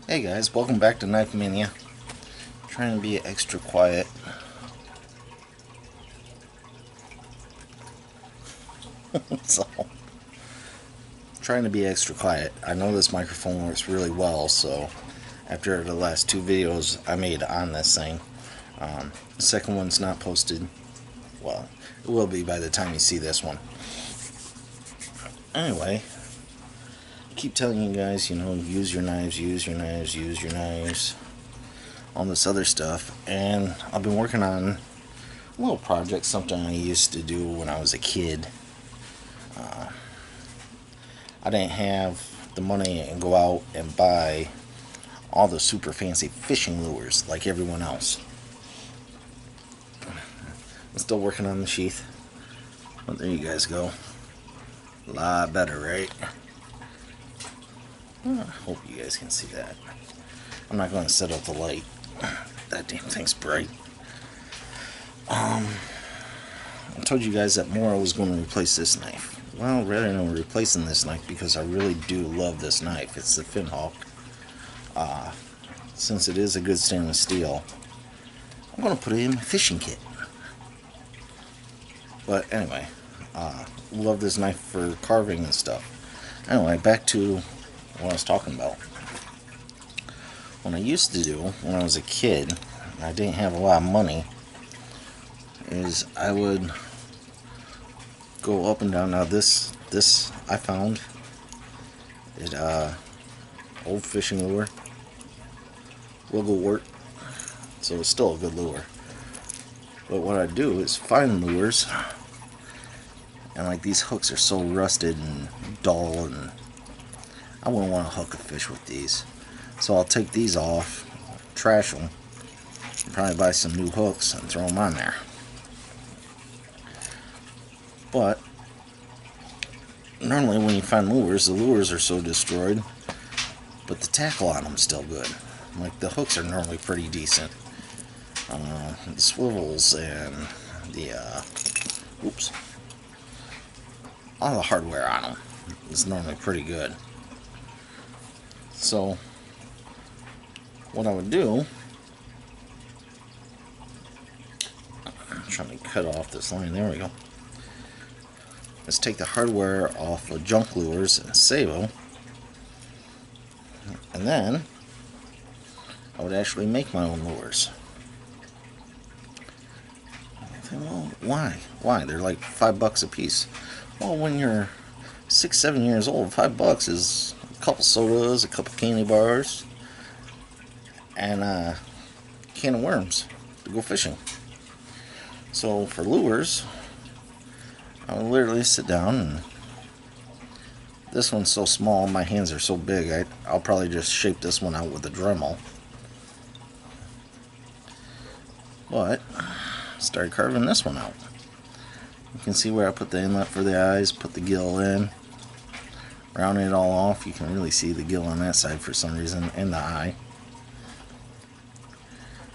Hey guys, welcome back to Knife Mania. Trying to be extra quiet. So, trying to be extra quiet. I know this microphone works really well, so after the last two videos I made on this thing, the second one's not posted. Well, it will be by the time you see this one. Anyway, keep telling you guys, use your knives, all this other stuff. And I've been working on a little project, something I used to do when I was a kid. I didn't have the money and go out and buy all the super fancy fishing lures like everyone else. I'm still working on the sheath. But there you guys go. A lot better, right? I hope you guys can see that. I'm not going to set up the light. That damn thing's bright. I told you guys that Mora was going to replace this knife. Well, rather than replacing this knife, because I really do love this knife. It's the Finhawk. Since it is a good stainless steel, I'm going to put it in my fishing kit. But anyway, love this knife for carving and stuff. Anyway, back to what I was talking about. What I used to do when I was a kid, and I didn't have a lot of money, is I would go up and down. Now this I found it old fishing lure, Wigglewort, so it's still a good lure. But what I do is find lures, and like these hooks are so rusted and dull, and I wouldn't want to hook a fish with these. So I'll take these off, trash them, and probably buy some new hooks and throw them on there. But normally when you find lures, the lures are so destroyed, but the tackle on them is still good. Like the hooks are normally pretty decent. The swivels and the all the hardware on them is normally pretty good. So what I would do, I'm trying to cut off this line, there we go, is take the hardware off of junk lures and save them, and then I would actually make my own lures. Well, why? They're like $5 a piece. Well, when you're 6-7 years old, $5 is a couple sodas, a couple candy bars, and a can of worms to go fishing. So for lures, I would literally sit down, and this one's so small, my hands are so big, I'll probably just shape this one out with a Dremel. But started carving this one out. You can see where I put the inlet for the eyes, put the gill in, round it all off. You can really see the gill on that side for some reason, and the eye.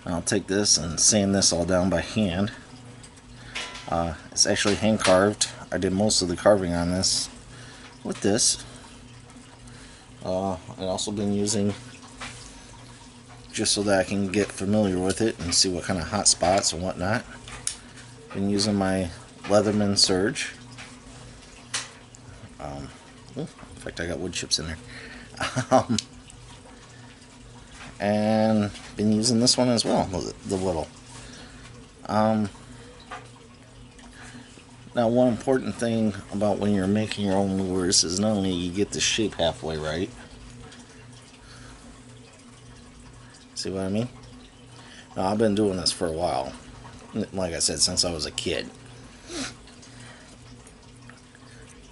I'll take this and sand this all down by hand. It's actually hand carved. I did most of the carving on this with this. I've also been using, just so that I can get familiar with it and see what kind of hot spots and whatnot, been using my Leatherman Surge. In fact, I got wood chips in there. And been using this one as well, the little. Now, one important thing about when you're making your own lures is not only you get the shape halfway right. See what I mean? Now, I've been doing this for a while. Like I said, since I was a kid.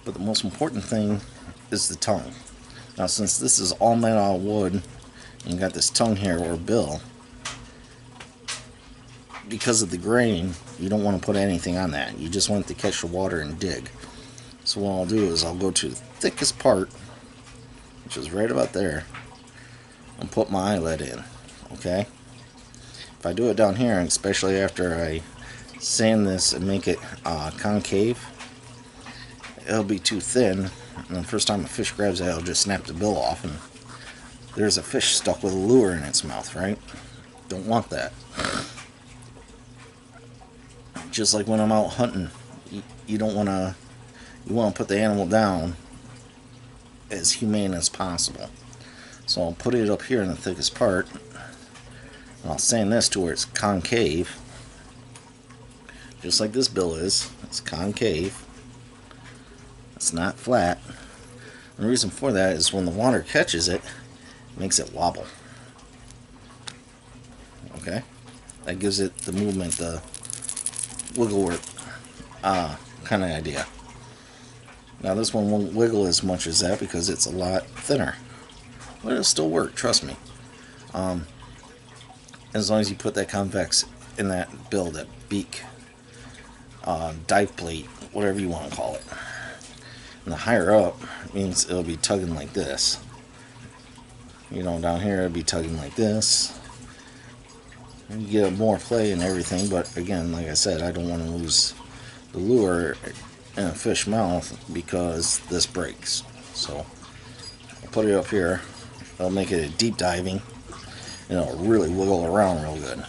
But the most important thing is the tongue. Now, since this is all made out of wood, and you got this tongue here, or bill, because of the grain, you don't want to put anything on that. You just want it to catch the water and dig. So what I'll do is I'll go to the thickest part, which is right about there, and put my eyelet in. Okay? If I do it down here, especially after I sand this and make it concave, it'll be too thin, and the first time a fish grabs it, it'll just snap the bill off, and there's a fish stuck with a lure in its mouth, right? Don't want that. Just like when I'm out hunting, you don't want to, you want to put the animal down as humane as possible. So I'll put it up here in the thickest part, and I'll sand this to where it's concave, just like this bill is. It's concave, it's not flat. And the reason for that is when the water catches it, it makes it wobble. Okay, that gives it the movement, the wiggle work kind of idea. Now this one won't wiggle as much as that because it's a lot thinner, but it'll still work, trust me. As long as you put that convex in that bill, that beak, dive plate, whatever you want to call it. And the higher up means it'll be tugging like this. You know, down here it'll be tugging like this. You get more play and everything, but again, like I said, I don't want to lose the lure in a fish mouth because this breaks. So I'll put it up here. I'll make it a deep diving, and it'll really wiggle around real good.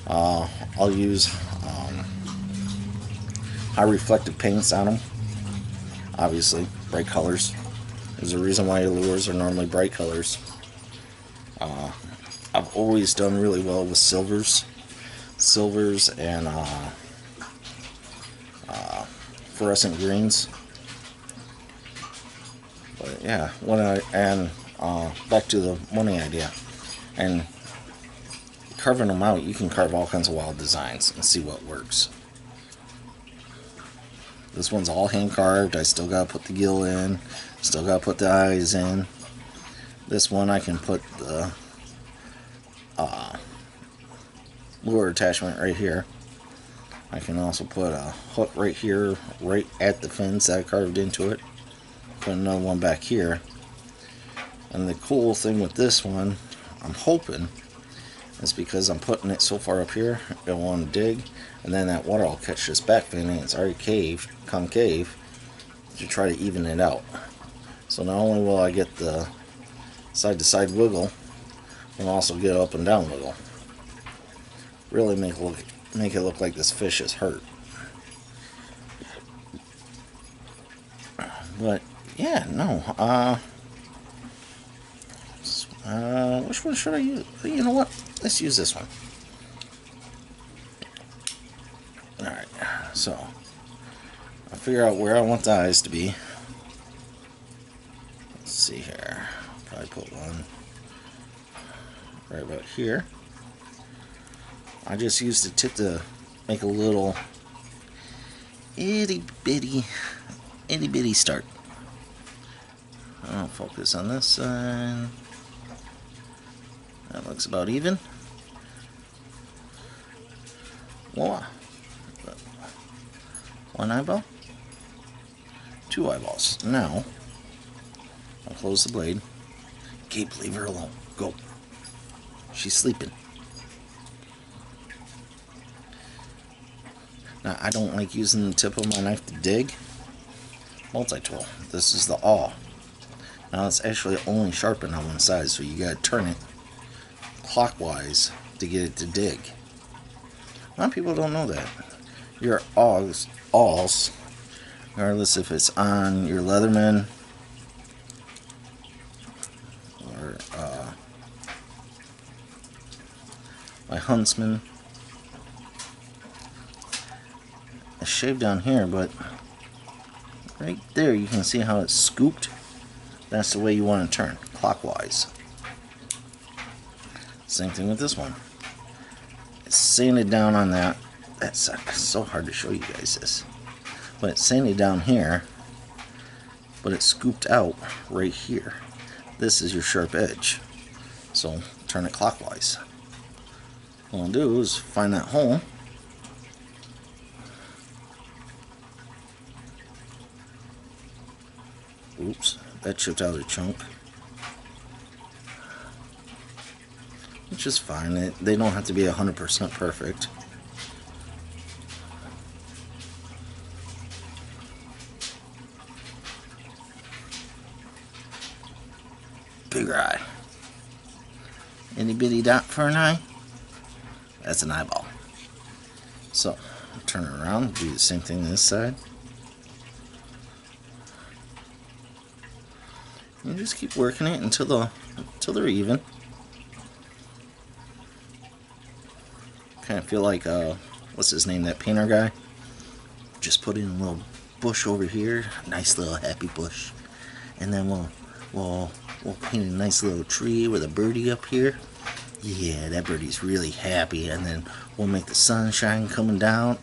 I'll use high reflective paints on them. Obviously, bright colors. There's a reason why lures are normally bright colors. I've always done really well with silvers and fluorescent greens. But yeah, back to the money idea, and carving them out, you can carve all kinds of wild designs and see what works. This one's all hand carved. I still gotta put the gill in, still gotta put the eyes in. This one I can put the lure attachment right here. I can also put a hook right here, right at the fins that I carved into it. Put another one back here. And the cool thing with this one, I'm hoping, is because I'm putting it so far up here, it won't dig, and then that water will catch this back fin, and it's already concave, to try to even it out. So not only will I get the side-to-side wiggle, I'll also get up and down wiggle. Really make it look like this fish is hurt. But yeah, no. Which one should I use? You know what? Let's use this one. Alright, so I'll figure out where I want the eyes to be. Let's see here. Probably put one right about here. I just used the tip to make a little itty bitty start. I'll focus on this side. That looks about even. Voila. One eyeball. Two eyeballs. Now, I'll close the blade. Gabe, leave her alone. Go. She's sleeping. Now, I don't like using the tip of my knife to dig. Multi-tool. This is the awl. Now, it's actually only sharpened on one side, so you gotta turn it clockwise to get it to dig. A lot of people don't know that. Your awls, regardless if it's on your Leatherman or my Huntsman, I shaved down here, but right there you can see how it's scooped. That's the way you want to turn, clockwise. Same thing with this one. It's sanded down on that. That's so hard to show you guys this. But it's sanded down here, but it's scooped out right here. This is your sharp edge. So turn it clockwise. What I'll do is find that hole. Oops, that chipped out a chunk. Which is fine. They don't have to be 100% perfect. bigger eye. Itty bitty dot for an eye. That's an eyeball. So, turn it around, do the same thing this side. And just keep working it until they're even. Kind of feel like what's his name, that painter guy? Just put in a little bush over here, nice little happy bush, and then we'll paint a nice little tree with a birdie up here. Yeah, that birdie's really happy, and then we'll make the sunshine coming down.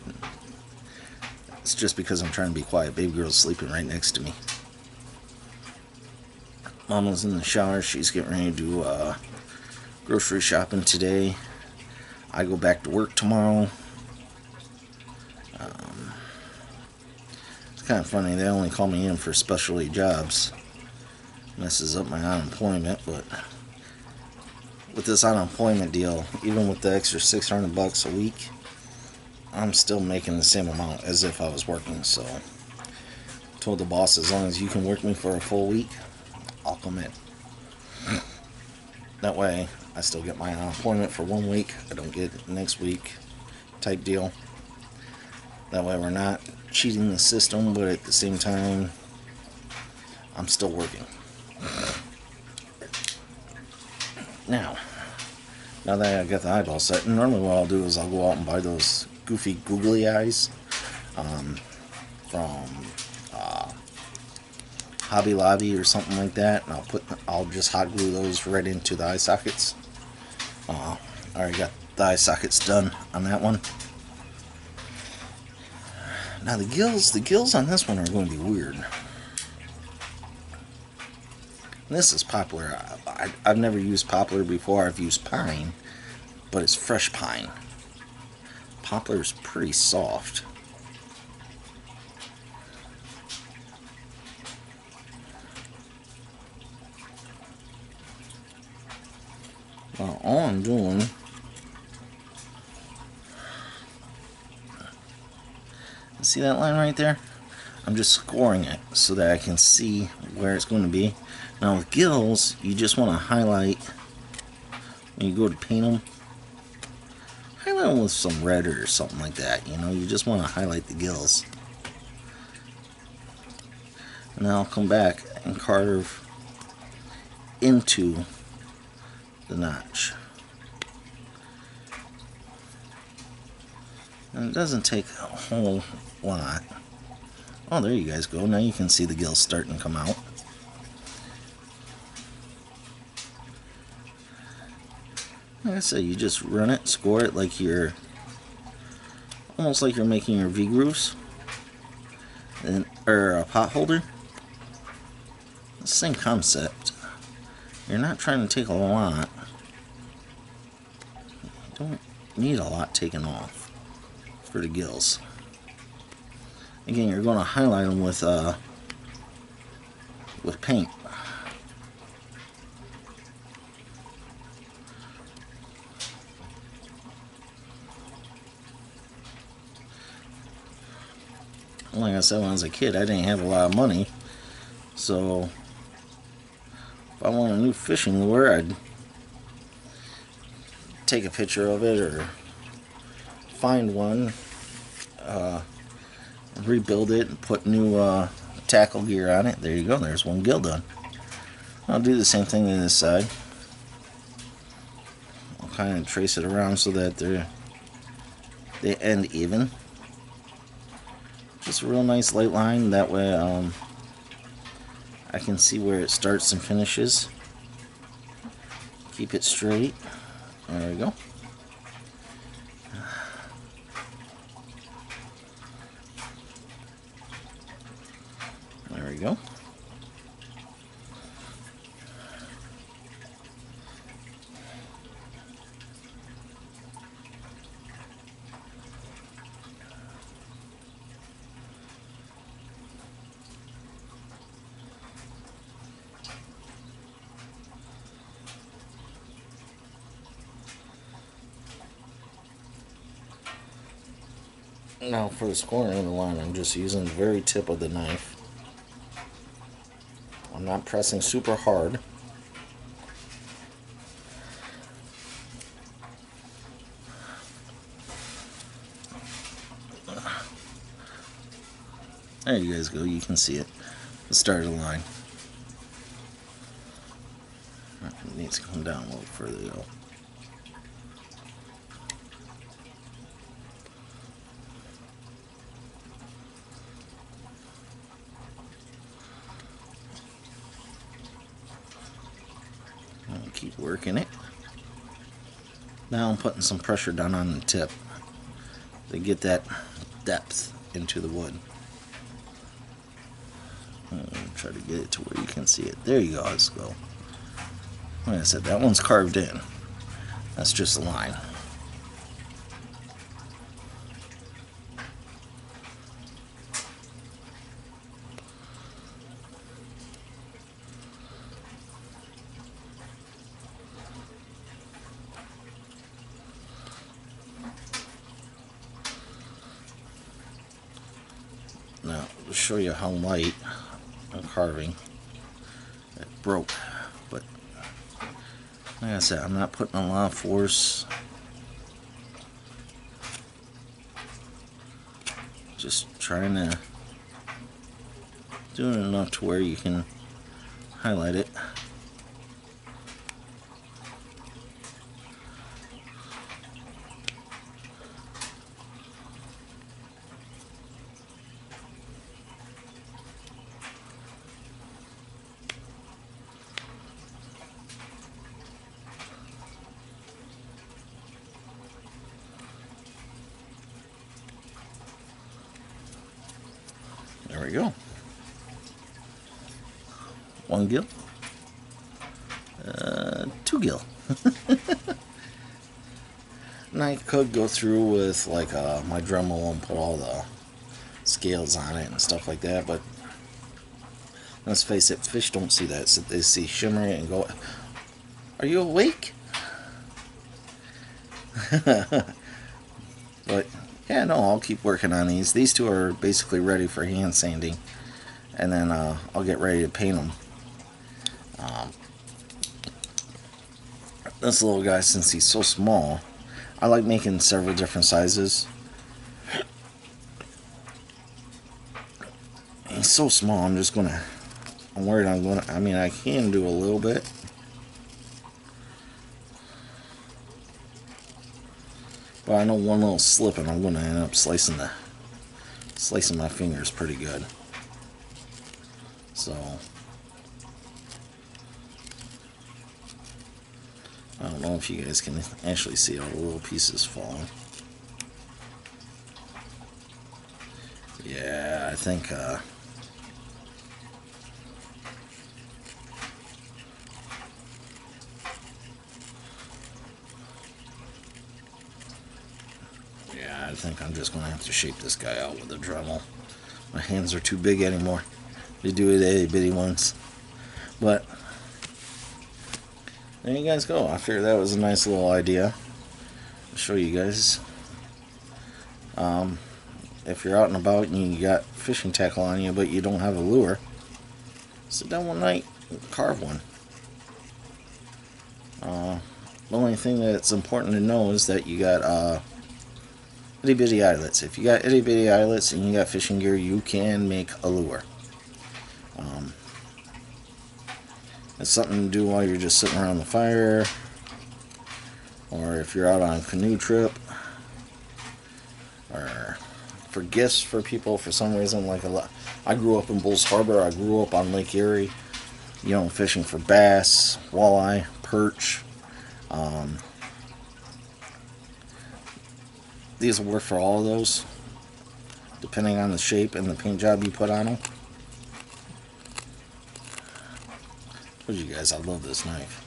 It's just because I'm trying to be quiet. Baby girl's sleeping right next to me. Mama's in the shower. She's getting ready to do grocery shopping today. I go back to work tomorrow. It's kind of funny. They only call me in for specialty jobs. Messes up my unemployment, but with this unemployment deal, even with the extra $600 a week, I'm still making the same amount as if I was working. So I told the boss, as long as you can work me for a full week, I'll come in. That way I still get my unemployment for 1 week. I don't get it next week type deal. That way we're not cheating the system, but at the same time I'm still working. Now that I got the eyeball set, normally what I'll do is I'll go out and buy those goofy googly eyes from Hobby Lobby or something like that, and I'll just hot glue those right into the eye sockets. I already got the eye sockets done on that one. Now the gills on this one are going to be weird. This is poplar. I've never used poplar before. I've used pine, but it's fresh pine. Poplar is pretty soft. Well, all I'm doing, see that line right there? I'm just scoring it so that I can see where it's going to be. Now with gills, you just want to highlight, when you go to paint them, highlight them with some red or something like that. You know, you just want to highlight the gills. And then I'll come back and carve into the notch. And it doesn't take a whole lot. Oh, there you guys go. Now you can see the gills starting to come out. Like I said, you just run it, score it like you're almost like you're making your V-grooves or a pot holder. The same concept. You're not trying to take a lot. You don't need a lot taken off for the gills. Again, you're going to highlight them with paint. Like I said, when I was a kid, I didn't have a lot of money, so if I want a new fishing lure, I'd take a picture of it or find one, rebuild it, and put new tackle gear on it. There you go. There's one gill done. I'll do the same thing to this side. I'll kind of trace it around so that they end even. Just a real nice light line. That way I can see where it starts and finishes. Keep it straight. There we go. There we go. Now for the scoring of the line, I'm just using the very tip of the knife. I'm not pressing super hard. There you guys go. You can see it. The start of the line. It needs to come down a little further though. I'll keep working it. Now I'm putting some pressure down on the tip to get that depth into the wood. I'll try to get it to where you can see it. There you go. Let's go. Like I said, that one's carved in. That's just a line. Now, to show you how light I'm carving, it broke, but like I said, I'm not putting a lot of force. Just trying to do it enough to where you can highlight it. There we go. One gill. Two gill. And I could go through with like my Dremel and put all the scales on it and stuff like that, but let's face it, fish don't see that. So they see shimmer and go, "Are you awake?" But yeah, no, I'll keep working on these. These two are basically ready for hand sanding, and then I'll get ready to paint them. This little guy, since he's so small, I like making several different sizes. He's so small, I'm worried I mean, I can do a little bit. But I know one little slip and I'm going to end up slicing my fingers pretty good. So I don't know if you guys can actually see all the little pieces falling. Yeah, I think I'm just going to have to shape this guy out with a Dremel. My hands are too big anymore to do it itty bitty ones. But there you guys go. I figured that was a nice little idea to show you guys. If you're out and about and you got fishing tackle on you but you don't have a lure, sit down one night and carve one. The only thing that's important to know is that you got itty bitty eyelets. If you got itty bitty eyelets and you got fishing gear, you can make a lure. It's something to do while you're just sitting around the fire, or if you're out on a canoe trip, or for gifts for people for some reason. Like I grew up in Bulls Harbor. I grew up on Lake Erie, fishing for bass, walleye, perch. These will work for all of those, depending on the shape and the paint job you put on them. Told you guys I love this knife.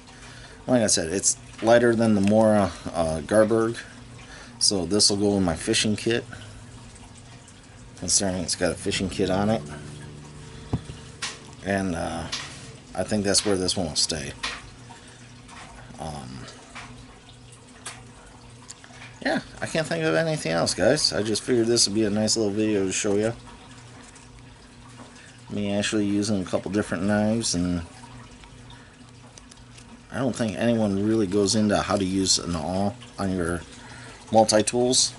Like I said, it's lighter than the Mora Garberg, so this will go in my fishing kit, considering it's got a fishing kit on it. And I think that's where this one will stay. Yeah, I can't think of anything else, guys. I just figured this would be a nice little video to show you. Me actually using a couple different knives, and I don't think anyone really goes into how to use an awl on your multi-tools.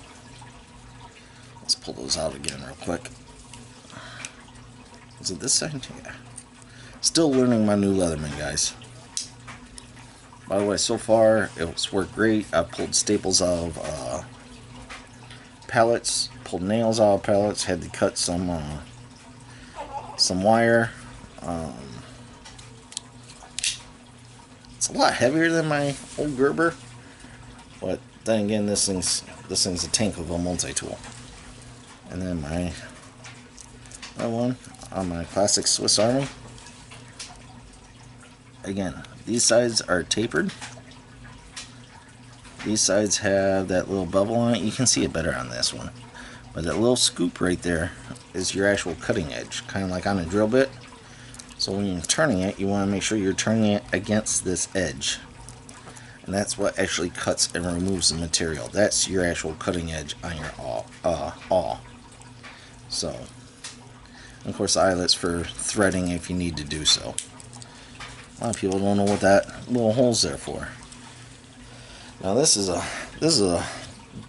Let's pull those out again real quick. Is it this side? Yeah. Still learning my new Leatherman, guys. By the way, so far it's worked great. I pulled staples out of pallets, pulled nails out of pallets, had to cut some wire. It's a lot heavier than my old Gerber, but then again, this thing's a tank of a multi-tool. And then my other one on my classic Swiss Army. Again, these sides are tapered. These sides have that little bevel on it. You can see it better on this one. But that little scoop right there is your actual cutting edge, kind of like on a drill bit. So when you're turning it, you want to make sure you're turning it against this edge. And that's what actually cuts and removes the material. That's your actual cutting edge on your awl. So, of course, eyelets for threading if you need to do so. A lot of people don't know what that little hole's there for. Now this is a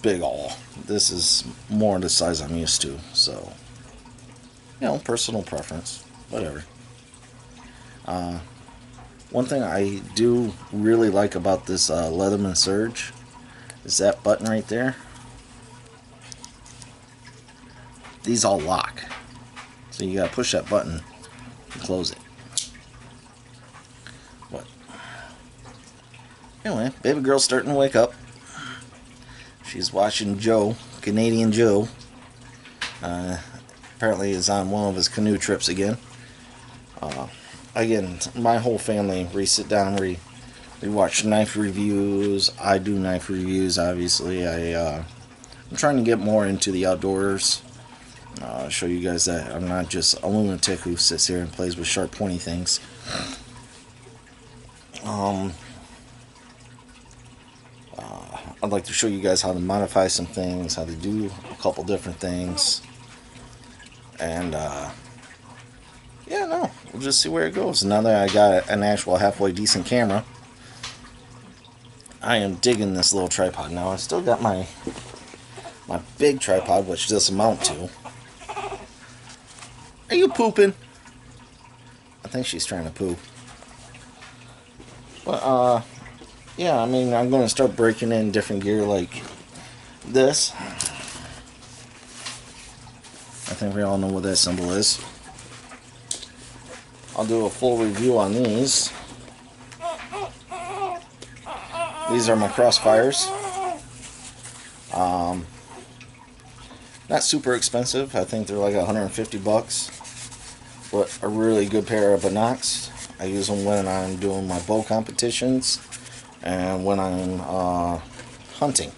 big awl. This is more the size I'm used to, so you know, personal preference, whatever. One thing I do really like about this Leatherman Surge is that button right there. These all lock, so you gotta push that button to close it. What? Anyway, baby girl's starting to wake up. She's watching Joe, Canadian Joe. Apparently is on one of his canoe trips again. Again, my whole family, we sit down, we watch knife reviews. I do knife reviews, obviously. I'm trying to get more into the outdoors. Show you guys that I'm not just a lunatic who sits here and plays with sharp, pointy things. I'd like to show you guys how to modify some things, how to do a couple different things, and yeah, no, we'll just see where it goes. Now that I got an actual halfway decent camera, I am digging this little tripod. Now I still got my big tripod, which doesn't mount to. Are you pooping? I think she's trying to poop. But yeah, I mean, I'm going to start breaking in different gear like this. I think we all know what that symbol is. I'll do a full review on these. These are my Crossfires. Not super expensive. I think they're like 150 bucks. But a really good pair of binocs. I use them when I'm doing my bow competitions and when I'm hunting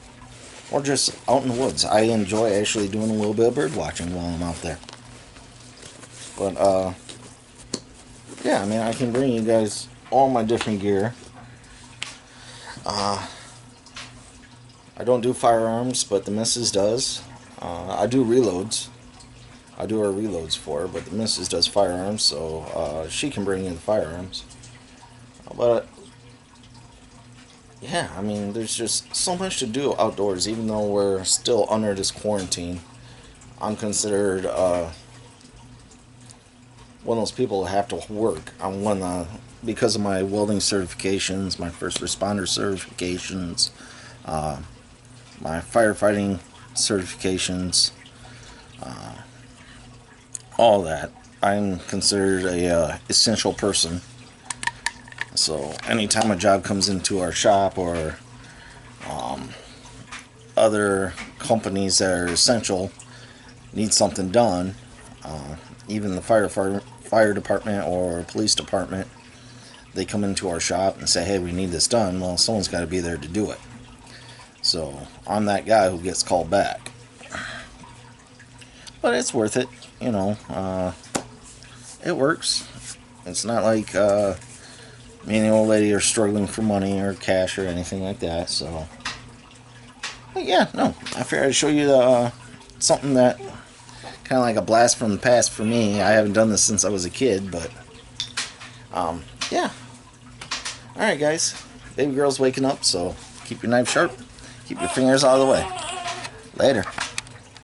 or just out in the woods. I enjoy actually doing a little bit of bird watching while I'm out there. But yeah, I mean, I can bring you guys all my different gear. I don't do firearms, but the missus does. I do reloads. I do her reloads for her, but the missus does firearms, so she can bring in the firearms. But yeah, I mean, there's just so much to do outdoors, even though we're still under this quarantine. I'm considered one of those people that have to work. I'm one because of my welding certifications, my first responder certifications, my firefighting certifications, all that. I'm considered a essential person. So anytime a job comes into our shop or other companies that are essential need something done, even the fire department or police department, they come into our shop and say, hey, we need this done. Well, someone's got to be there to do it. So I'm that guy who gets called back. But it's worth it, you know. It works. It's not like me and the old lady are struggling for money or cash or anything like that. So, but yeah, no, I figured I'd show you something that kind of like a blast from the past for me. I haven't done this since I was a kid, but yeah. All right, guys, baby girl's waking up, so keep your knife sharp, keep your fingers out of the way. Later.